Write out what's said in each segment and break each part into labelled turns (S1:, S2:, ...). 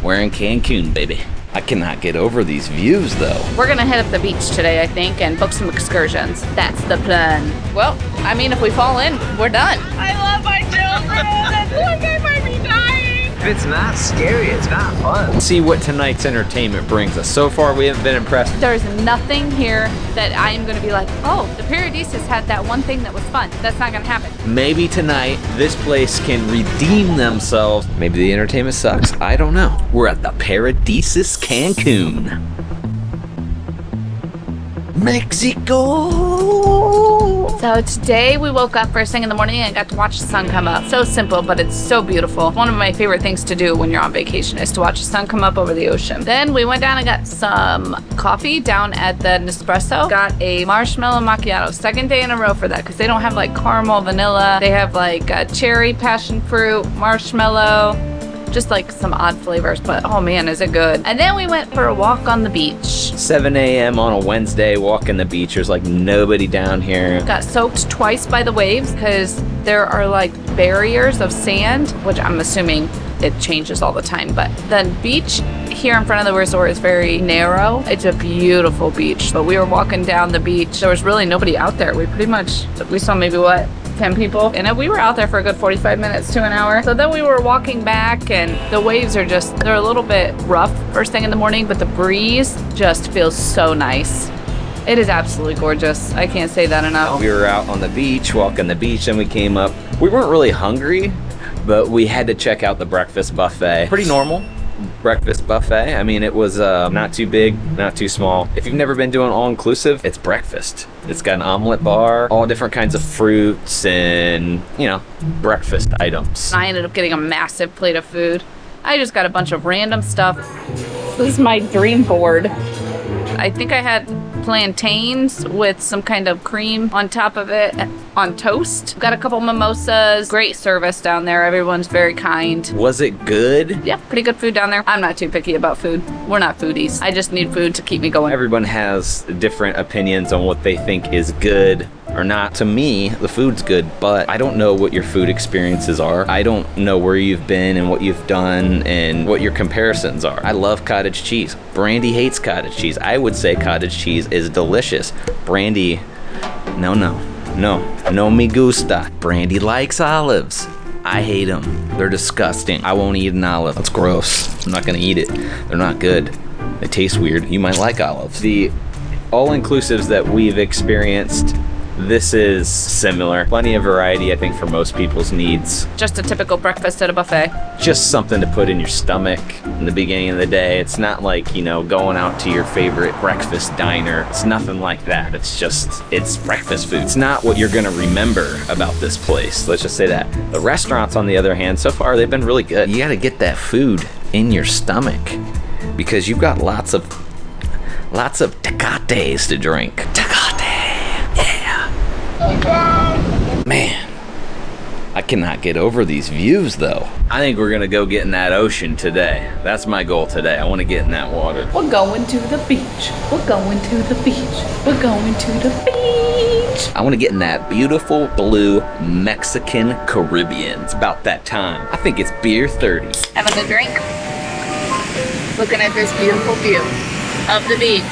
S1: We're in Cancun, baby. I cannot get over these views, though.
S2: We're gonna hit up the beach today, I think, and book some excursions. That's the plan. Well, I mean, if we fall in, we're done. I love my children. Look, I might be dying.
S3: If it's not scary, it's not fun.
S4: See what tonight's entertainment brings us. So far, we haven't been impressed.
S2: There's nothing here that I am gonna be like, oh, the Paradisus had that one thing that was fun. That's not gonna happen.
S4: Maybe tonight, this place can redeem themselves. Maybe the entertainment sucks. I don't know.
S1: We're at the Paradisus Cancun. Mexico!
S2: So today we woke up first thing in the morning and got to watch the sun come up. So simple, but it's so beautiful. One of my favorite things to do when you're on vacation is to watch the sun come up over the ocean. Then we went down and got some coffee down at the Nespresso. Got a marshmallow macchiato. Second day in a row for that because they don't have like caramel, vanilla. They have like cherry, passion fruit, marshmallow. Just like some odd flavors, but oh man, is it good. And then we went for a walk on the beach.
S4: 7 a.m. on a Wednesday, walking the beach. There's like nobody down here.
S2: Got soaked twice by the waves because there are like barriers of sand, which I'm assuming it changes all the time. But the beach here in front of the resort is very narrow. It's a beautiful beach, but we were walking down the beach. There was really nobody out there. We saw maybe what? 10 people, and we were out there for a good 45 minutes to an hour. So then we were walking back, and the waves are they're a little bit rough first thing in the morning, but the breeze just feels so nice. It is absolutely gorgeous. I can't say that enough.
S4: We were out on the beach, walking the beach, and we came up. We weren't really hungry, but we had to check out the breakfast buffet. Pretty normal breakfast buffet. I mean, it was not too big, not too small. If you've never been doing all-inclusive, it's breakfast. It's got an omelet bar, all different kinds of fruits and, you know, breakfast items.
S2: I ended up getting a massive plate of food. I just got a bunch of random stuff. This is my dream board. I think I had plantains with some kind of cream on top of it on toast. Got a couple mimosas. Great service down there. Everyone's very kind.
S4: Was it good?
S2: Yeah, pretty good food down there. I'm not too picky about food. We're not foodies. I just need food to keep me going.
S4: Everyone has different opinions on what they think is good or not. To me, the food's good, but I don't know what your food experiences are. I don't know where you've been and what you've done and what your comparisons are. I love cottage cheese. Brandy hates cottage cheese. I would say cottage cheese is delicious. Brandy, no me gusta. Brandy likes olives. I hate them. They're disgusting. I won't eat an olive. That's gross. I'm not gonna eat it. They're not good. They taste weird. You might like olives. The all-inclusives that we've experienced, this is similar. Plenty of variety, I think, for most people's needs.
S2: Just a typical breakfast at a buffet.
S4: Just something to put in your stomach in the beginning of the day. It's not like, you know, going out to your favorite breakfast diner. It's nothing like that. It's breakfast food. It's not what you're gonna remember about this place. Let's just say that. The restaurants, on the other hand, so far, they've been really good. You gotta get that food in your stomach because you've got lots of Tecates to drink. Tecate, yeah. Man, I cannot get over these views though. I think we're gonna go get in that ocean today. That's my goal today. I wanna get in that water.
S2: We're going to the beach. We're going to the beach. We're going to the beach.
S1: I want to get in that beautiful blue Mexican Caribbean.
S4: It's about that time. I think it's beer 30.
S2: Having a drink. Looking at this beautiful view of the beach.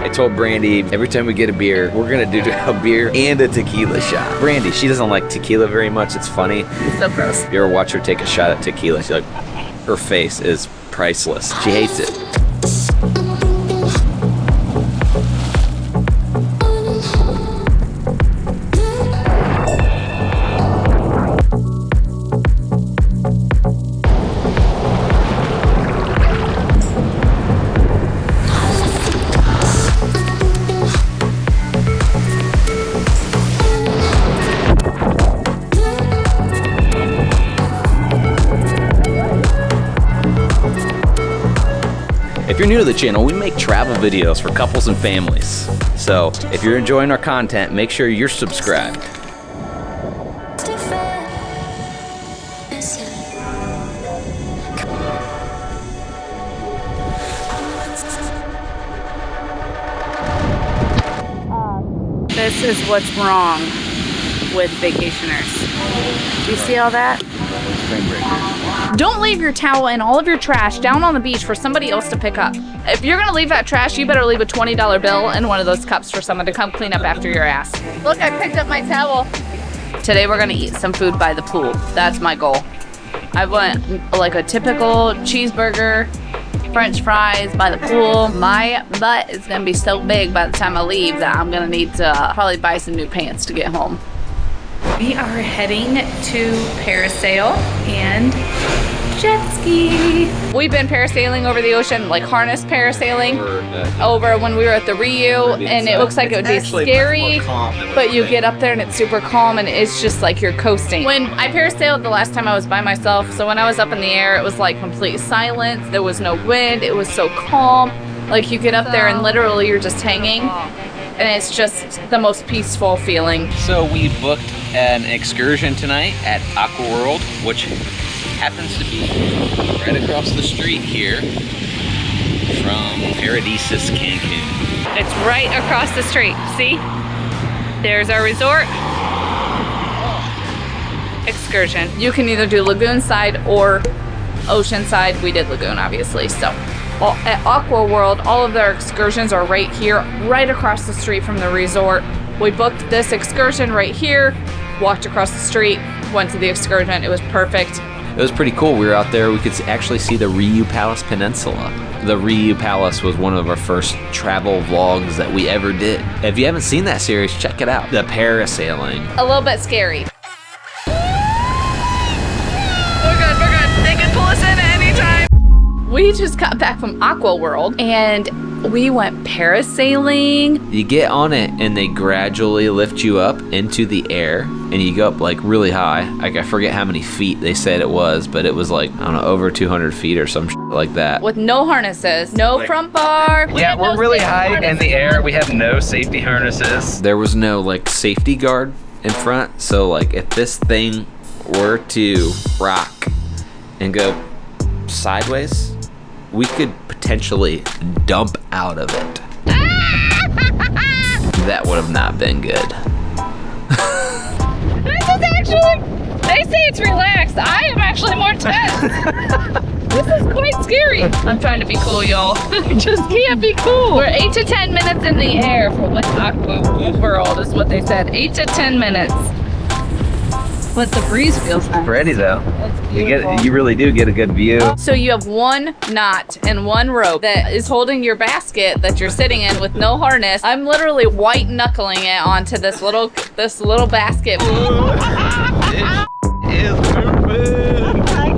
S4: I told Brandy every time we get a beer, we're gonna do a beer and a tequila shot. Brandy, she doesn't like tequila very much. It's funny.
S2: So gross.
S4: You ever watch her take a shot at tequila? She's like, her face is priceless. She hates it.
S1: If you're new to the channel, we make travel videos for couples and families. So if you're enjoying our content, make sure you're subscribed.
S2: This is what's wrong with vacationers. Do you see all that? Don't leave your towel and all of your trash down on the beach for somebody else to pick up. If you're gonna leave that trash, you better leave a $20 bill in one of those cups for someone to come clean up after your ass. Look, I picked up my towel. Today we're gonna eat some food by the pool. That's my goal. I want like a typical cheeseburger, French fries by the pool. My butt is gonna be so big by the time I leave that I'm gonna need to probably buy some new pants to get home. We are heading to Parasail and jet ski. We've been parasailing over the ocean, like harness parasailing over when we were at the Rio, and it looks like it would be scary, but you get up there and it's super calm and it's just like you're coasting. When I parasailed the last time I was by myself, so when I was up in the air, it was like complete silence. There was no wind. It was so calm. Like you get up there and literally you're just hanging. And it's just the most peaceful feeling.
S4: So we booked an excursion tonight at Aqua World, which happens to be right across the street here from Paradisus Cancun.
S2: It's right across the street. See? There's our resort. Excursion. You can either do lagoon side or ocean side. We did lagoon, obviously, so. At Aqua World, all of their excursions are right here, right across the street from the resort. We booked this excursion right here, walked across the street, went to the excursion. It was perfect.
S1: It was pretty cool. We were out there, we could actually see the Riu Palace Peninsula. The Riu Palace was one of our first travel vlogs that we ever did. If you haven't seen that series, check it out. The parasailing.
S2: A little bit scary. We're good, we're good. They can pull us in at any time. We just got back from Aqua World and we went parasailing.
S1: You get on it and they gradually lift you up into the air and you go up like really high. Like I forget how many feet they said it was, but it was like, I don't know, over 200 feet or some shit like that.
S2: With no harnesses, no front bar.
S3: Yeah, we're really high in the air. We have no safety harnesses.
S1: There was no like safety guard in front. So like if this thing were to rock and go sideways, we could potentially dump out of it. That would have not been good.
S2: This is actually, they say it's relaxed. I am actually more tense. This is quite scary. I'm trying to be cool, y'all. I just can't be cool. We're 8 to 10 minutes in the air for West Aqua World is what they said. 8 to 10 minutes. But the breeze feels nice.
S3: Pretty though. You really do get a good view.
S2: So you have one knot and one rope that is holding your basket that you're sitting in with no harness. I'm literally white knuckling it onto this little basket. My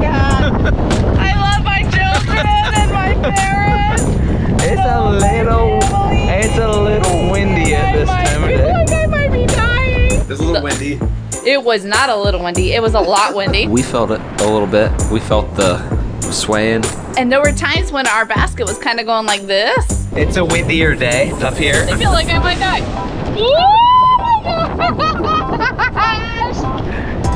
S2: God. I love my children and my parents.
S3: It's a little windy at this time of
S2: I feel
S3: day.
S2: like I might be dying.
S4: It's a little windy.
S2: It was not a little windy. It was a lot windy.
S1: We felt it a little bit. We felt the swaying.
S2: And there were times when our basket was kind of going like this.
S3: It's a windier day up here.
S2: I feel like I might die.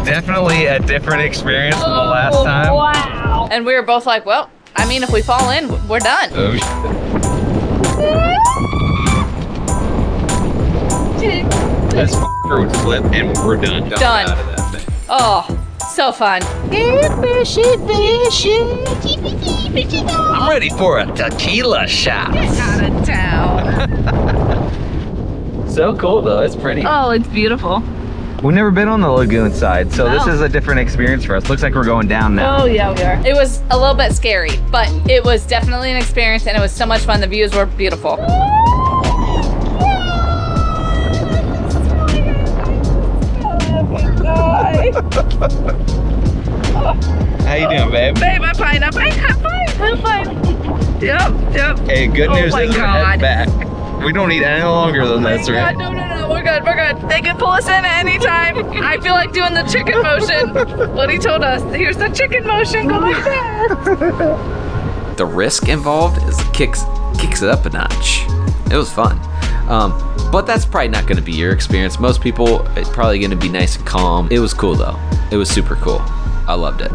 S3: Definitely a different experience from the last time.
S2: Wow. And we were both like, well, I mean, if we fall in, we're done.
S3: Oh, this f***er would flip and we're done.
S2: Done.
S4: Out of that thing.
S2: Oh, so fun.
S3: I'm ready for a tequila shot.
S2: Out of town.
S3: So cool though, it's pretty.
S2: Oh, it's beautiful.
S3: We've never been on the lagoon side, so this
S2: No.
S3: is a different experience for us. Looks like we're going down now.
S2: Oh, yeah, we are. It was a little bit scary, but it was definitely an experience and it was so much fun. The views were beautiful.
S3: How you doing, babe?
S2: Babe, I'm fine. I'm fine. I'm fine. Yep.
S3: Hey, good
S2: Oh
S3: news
S2: my
S3: is we're
S2: God.
S3: heading back. We don't need any longer than this,
S2: God,
S3: right?
S2: no, we're good. They can pull us in at any time. I feel like doing the chicken motion. What he told us. Here's the chicken motion. Go like that.
S1: The risk involved is kicks it up a notch. It was fun. But that's probably not going to be your experience. Most people, it's probably going to be nice and calm. It was cool though. It was super cool. I loved it.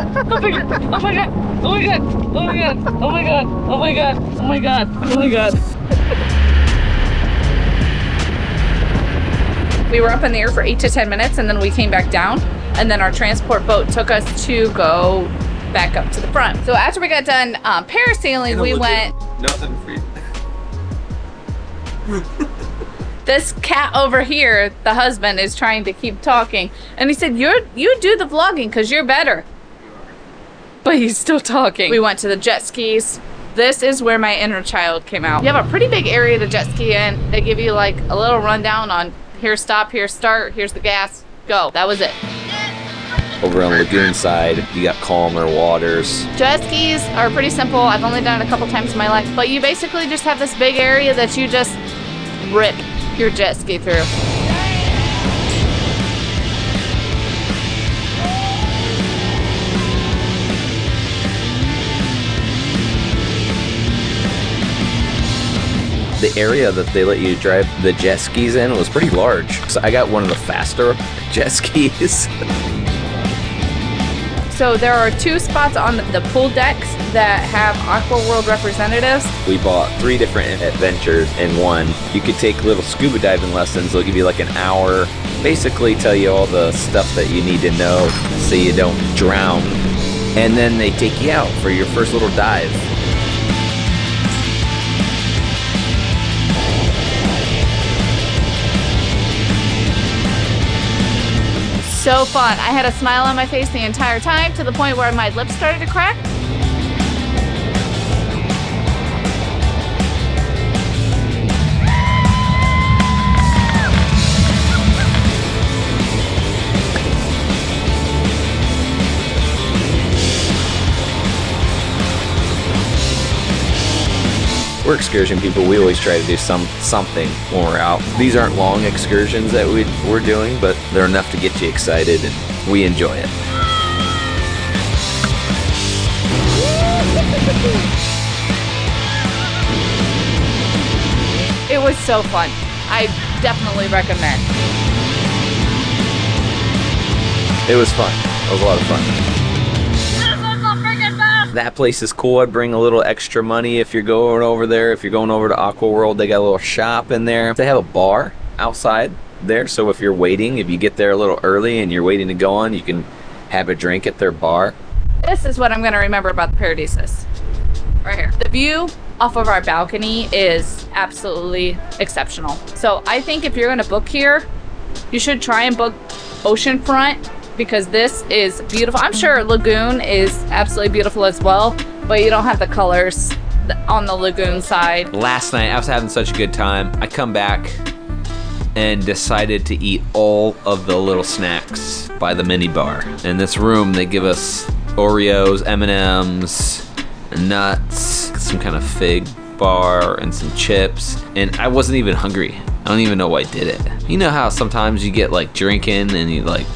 S2: Oh my god! Oh my god! Oh my god! Oh my god! Oh my god! Oh my god! Oh my god! Oh my god! We were up in the air for 8 to 10 minutes, and then we came back down, and then our transport boat took us to go back up to the front. So after we got done parasailing, we went.
S1: Nothing for you.
S2: This cat over here, the husband, is trying to keep talking, and he said, you do the vlogging because you're better. But he's still talking. We went to the jet skis. This is where my inner child came out. You have a pretty big area to jet ski in. They give you like a little rundown on here's stop, here's start, here's the gas, go. That was it.
S4: Over on Lagoon side, you got calmer waters.
S2: Jet skis are pretty simple. I've only done it a couple times in my life, but you basically just have this big area that you just rip your jet ski through.
S4: The area that they let you drive the jet skis in was pretty large. So I got one of the faster jet skis.
S2: So there are 2 spots on the pool decks that have Aqua World representatives.
S4: We bought 3 different adventures in one. You could take little scuba diving lessons. They'll give you like an hour. Basically tell you all the stuff that you need to know so you don't drown. And then they take you out for your first little dive.
S2: So fun. I had a smile on my face the entire time to the point where my lips started to crack.
S4: We're excursion people. We always try to do something when we're out. These aren't long excursions that we're doing, but they're enough to get you excited, and we enjoy it.
S2: It was so fun. I definitely recommend.
S4: It was fun. It was a lot of fun. That place is cool. I'd bring a little extra money if you're going over there. If you're going over to Aqua World, they got a little shop in there. They have a bar outside there, so if you're waiting, if you get there a little early and you're waiting to go on, you can have a drink at their bar.
S2: This is what I'm going to remember about the Paradisus. Right here. The view off of our balcony is absolutely exceptional. So I think if you're going to book here, you should try and book oceanfront, because this is beautiful. I'm sure Lagoon is absolutely beautiful as well, but you don't have the colors on the Lagoon side.
S1: Last night, I was having such a good time. I come back and decided to eat all of the little snacks by the mini bar. In this room, they give us Oreos, M&Ms, nuts, some kind of fig bar, and some chips. And I wasn't even hungry. I don't even know why I did it. You know how sometimes you get like drinking and you like,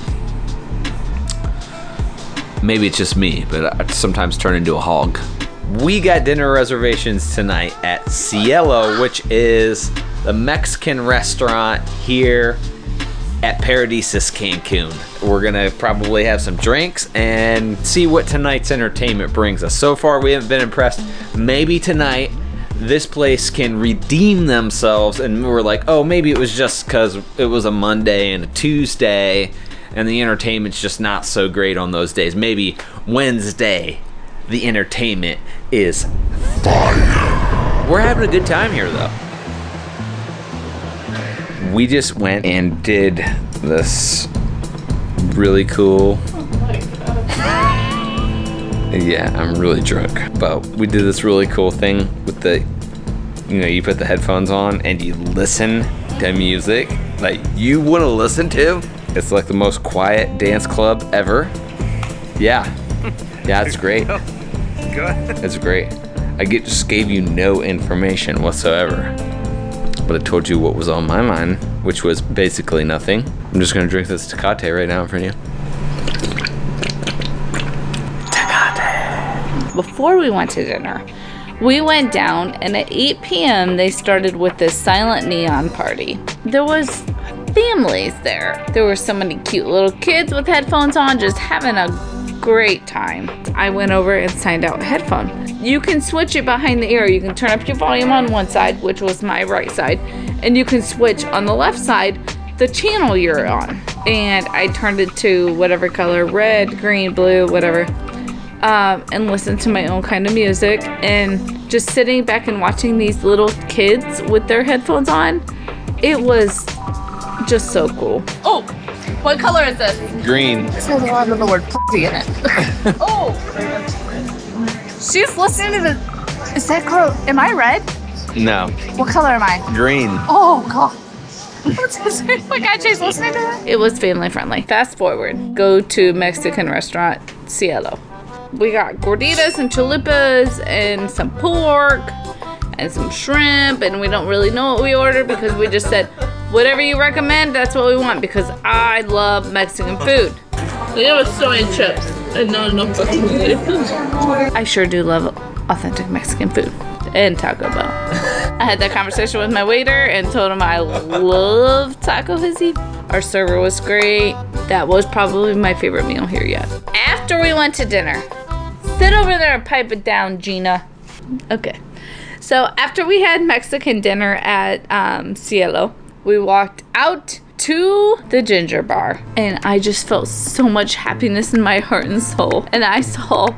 S1: maybe it's just me, but I sometimes turn into a hog. We got dinner reservations tonight at Cielo, which is the Mexican restaurant here at Paradisus Cancun. We're gonna probably have some drinks and see what tonight's entertainment brings us. So far, we haven't been impressed. Maybe tonight, this place can redeem themselves, and we're like, oh, maybe it was just because it was a Monday and a Tuesday, and the entertainment's just not so great on those days. Maybe Wednesday, the entertainment is fire. We're having a good time here, though. We just went and did this really cool... Yeah, I'm really drunk. But we did this really cool thing with the... You know, you put the headphones on and you listen to music that you want to listen to. It's like the most quiet dance club ever. Yeah. Yeah, it's great.
S3: Good.
S1: It's great. I just gave you no information whatsoever. But I told you what was on my mind, which was basically nothing. I'm just gonna drink this Tecate right now in front of you. Tecate.
S2: Before we went to dinner, we went down, and at 8 p.m. they started with this silent neon party. There was families there. There were so many cute little kids with headphones on, just having a great time. I went over and signed out a headphone. You can switch it behind the ear. You can turn up your volume on one side, which was my right side, and you can switch on the left side the channel you're on. And I turned it to whatever color, red, green, blue, whatever, and listened to my own kind of music. And just sitting back and watching these little kids with their headphones on, it was just so cool. Oh, what color is this?
S4: Green.
S2: This has a lot of the word pussy in it. Oh, she's listening to the. Is that color? Am I red?
S4: No.
S2: What color am I?
S4: Green.
S2: Oh God. Oh my God, she's listening to that. It was family friendly. Fast forward. Go to Mexican restaurant Cielo. We got gorditas and chalupas and some pork and some shrimp, and we don't really know what we ordered because we just said, whatever you recommend, that's what we want, because I love Mexican food. It was soy and chips and not enough fucking food. I sure do love authentic Mexican food and Taco Bell. I had that conversation with my waiter and told him I love Taco Hizzy. Our server was great. That was probably my favorite meal here yet. After we went to dinner, sit over there and pipe it down, Gina. Okay. So after we had Mexican dinner at Cielo, we walked out to the Ginger Bar, and I just felt so much happiness in my heart and soul. And I saw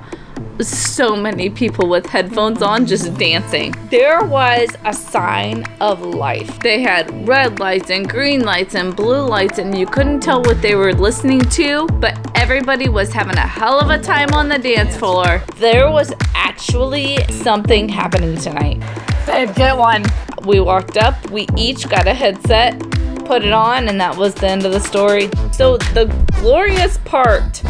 S2: so many people with headphones on just dancing. There was a sign of life. They had red lights and green lights and blue lights, and you couldn't tell what they were listening to, but everybody was having a hell of a time on the dance floor. There was actually something happening tonight. Babe, get one. We walked up, we each got a headset, put it on, and that was the end of the story. So the glorious part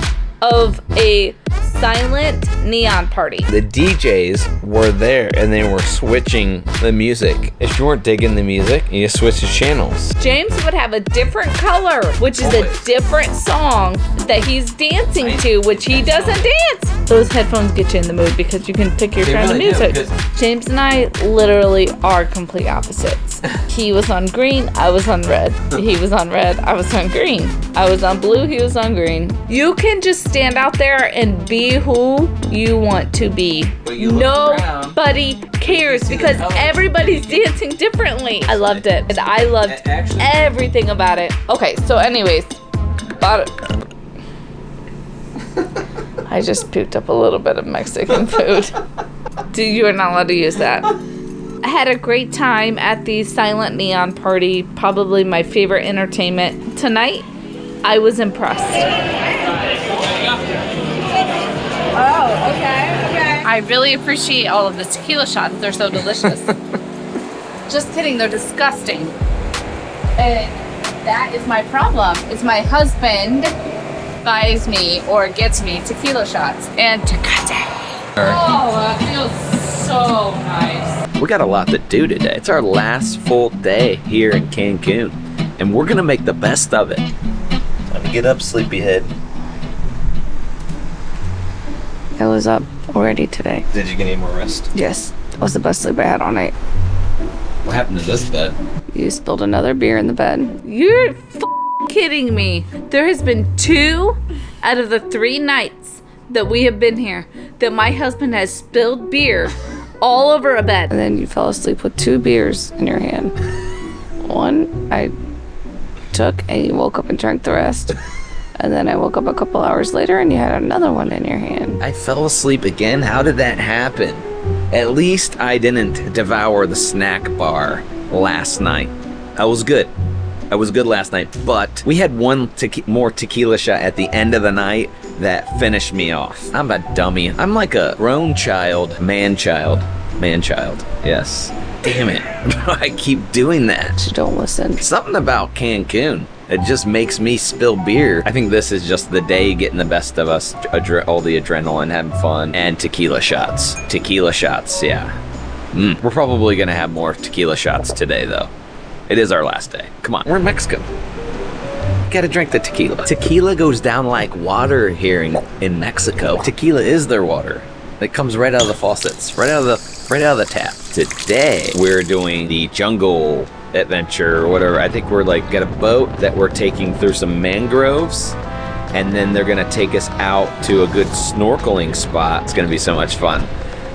S2: of a silent neon party.
S4: The DJs were there and they were switching the music. If you weren't digging the music, you switch the channels.
S2: James would have a different color, which is a different song that he's dancing to, which he doesn't dance. Those headphones get you in the mood because you can pick your kind of music. James and I literally are complete opposites. He was on green, I was on red. He was on red, I was on green. I was on blue, he was on green. You can just stand out there and be who you want to be. Nobody cares because everybody's dancing differently. I loved it. And I loved everything about it. Okay, so anyways, I just puked up a little bit of Mexican food. You are not allowed to use that. I had a great time at the Silent Neon Party, probably my favorite entertainment. Tonight, I was impressed. Oh, okay. I really appreciate all of the tequila shots. They're so delicious. Just kidding, they're disgusting. And that is my problem, is my husband buys me or gets me tequila shots and Tecate. Oh, that feels so nice.
S4: We got a lot to do today. It's our last full day here in Cancun, and we're gonna make the best of it. Time to get up, sleepyhead.
S2: I was up already today.
S4: Did you get any more rest?
S2: Yes, that was the best sleep I had all night.
S4: What happened to this bed?
S2: You spilled another beer in the bed. You're kidding me. There has been 2 out of the 3 nights that we have been here that my husband has spilled beer all over a bed. And then you fell asleep with 2 beers in your hand. One I took and you woke up and drank the rest. And then I woke up a couple hours later and you had another one in your hand.
S4: I fell asleep again? How did that happen? At least I didn't devour the snack bar last night. I was good. I was good last night, but we had one more tequila shot at the end of the night that finished me off. I'm a dummy. I'm like a grown child, man-child, yes. Damn it, I keep doing that.
S2: You don't listen.
S4: Something about Cancun. It just makes me spill beer. I think this is just the day getting the best of us. All the adrenaline, having fun, and tequila shots. Tequila shots, yeah. We're probably gonna have more tequila shots today, though. It is our last day. Come on, we're in Mexico. Gotta drink the tequila. Tequila goes down like water here in Mexico. Tequila is their water. It comes right out of the faucets, right out of the tap. Today we're doing the jungle adventure or whatever. I think we're like got a boat that we're taking through some mangroves, and then they're gonna take us out to a good snorkeling spot. It's gonna be so much fun.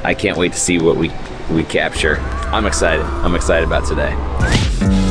S4: I can't wait to see what we capture. I'm excited about today.